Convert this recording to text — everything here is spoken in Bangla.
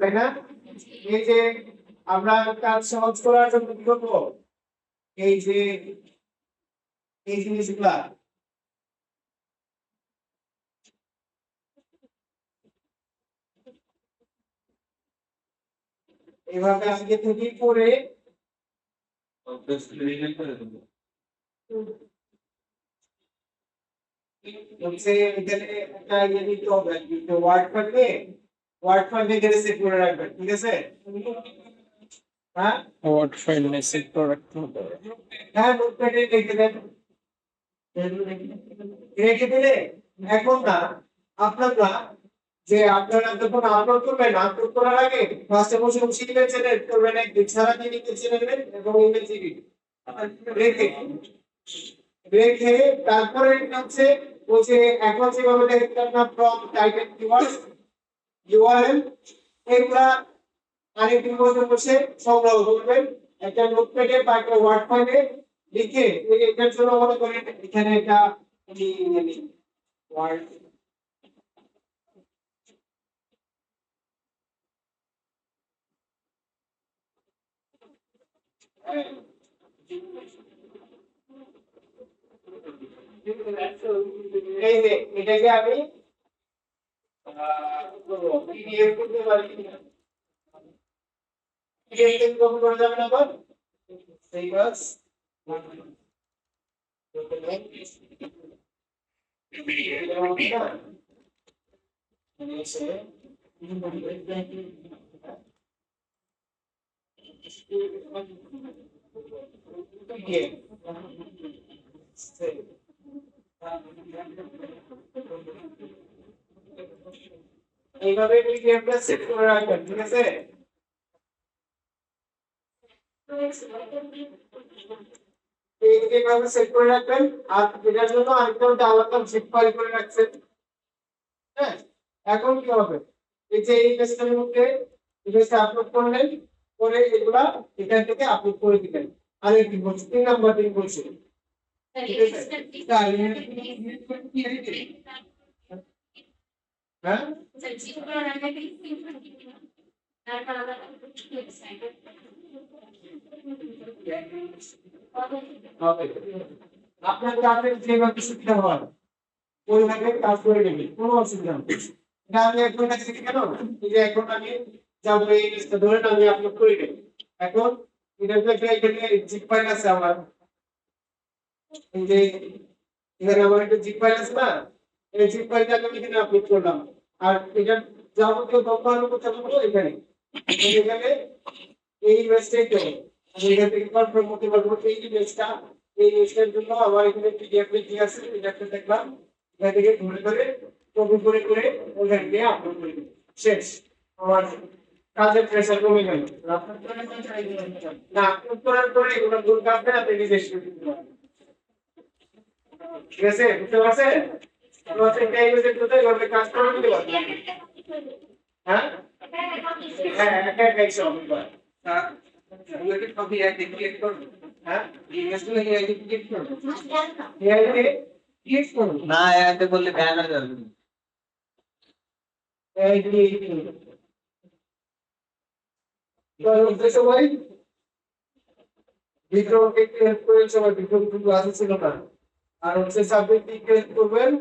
তাই না? এই যে আমরা কাজ সহজ করার জন্য কি করবো, এই যে এই জিনিসগুলা এভাবে আগে থেকে করে হচ্ছে এখানে একটা ইয়ে দিতে হবে, ওয়ার্ড ফাইলে এখানে সেভ করে রাখবেন, ঠিক আছে? হ্যাঁ, ওয়ার্ড ফাইলে সেভ করে রাখতে হবে। হ্যাঁ, নোটপ্যাডে লিখে দেন, রেখে দিলে এখন না আপনারা যে আপনারা যখন আপলোড করবেন, আপলোড করার আগে ফার্স্টে বসে বসে ইমেল জেনারেট করবেন, একদিন সারাদিন ইমেল জেনারেট এবং ইমেল জিবি রেখে রেখে তারপরে হচ্ছে ওই যে এখন যেভাবে দেখলাম না, ফ্রম টাইটেল কিওয়ার্ড ইউআরএল, এগুলা আরেকদিন বসে বসে সংগ্রহ করবেন একটা নোটপ্যাডে বা একটা ওয়ার্ড ফাইলে লিখে। এটার জন্য মনে করেন এখানে একটা ওয়ার্ড এই যে এটাকে আমি পিডিএফ করতে পারি, পিডিএফ থেকে কপি করে যাবেন আবার সেই বাস এইভাবে পিডিএফটা সেভ করে রাখবেন, ঠিক আছে? এইভাবে সেভ করে রাখবেন। আর এটার জন্য আরেকটা আলাদা জিপ ফাইল করে রাখছেন। হ্যাঁ, এখন কি হবে, এই যে এই পেজটার মধ্যে ইমেজটা আপলোড করলেন, করে এগুলা এখান থেকে আপলোড করে দিবেন। আর এই 3 নাম্বার দিন বলছি, হ্যাঁ, আপনার কাজের যেভাবে সুবিধা হয় ওইভাবে কাজ করে নেবেন, কোনো অসুবিধা নেই। এটা আমি এখন কাছে কেন, এই যে এখন আমি যাবো এই লিস্টটা ধরে আমি আপলোড করে দেব। এখন এটা তো একটা এখানে জিপ ফাইল আছে আমার, এই যে এখানে আমার একটা জিপ ফাইল আছে না, এই জিপ ফাইলটা আমি এখানে আপলোড করলাম। আর এটা যাবতীয় তথ্য আমি কোথায় পাবো, এখানে এখানে এই ওয়েবসাইট দেবো, আমি এখান থেকে কনফার্ম করতে পারবো এই ইমেজটা, এই ইমেজটার জন্য আমার এখানে পিডিএফ ঠিক আছে, এটা একটা দেখলাম, এখান থেকে ধরে ধরে কপি করে করে ওখানে গিয়ে আপলোড করে দিই, শেষ। আমার কাজের প্রেসার কমে গেল। না, আপলোড করার পরে এগুলো দূর কাটবে, আপনি নিজে শিখে দিতে পারবেন, ঠিক আছে? বুঝতে পারছেন? এই ইমেজের কোথায় ভাবে কাজ করে দিতে পারবেন, হ্যাঁ হ্যাঁ, একাই সব হয়। এগুলোকে কপি আইডি ক্লিক করব, হ্যাঁ ইমেজগুলো এই আইডি ক্লিক করব, এই আইডি ক্লিক করব না, এতে বললে ব্যান হয়ে যাবে। আইডি তো হচ্ছে সবাই ভিডিও ক্লিক করে সবাই ভিডিও কিন্তু আসছে না, আর হচ্ছে সাবজেক্ট ক্লিক করবেন।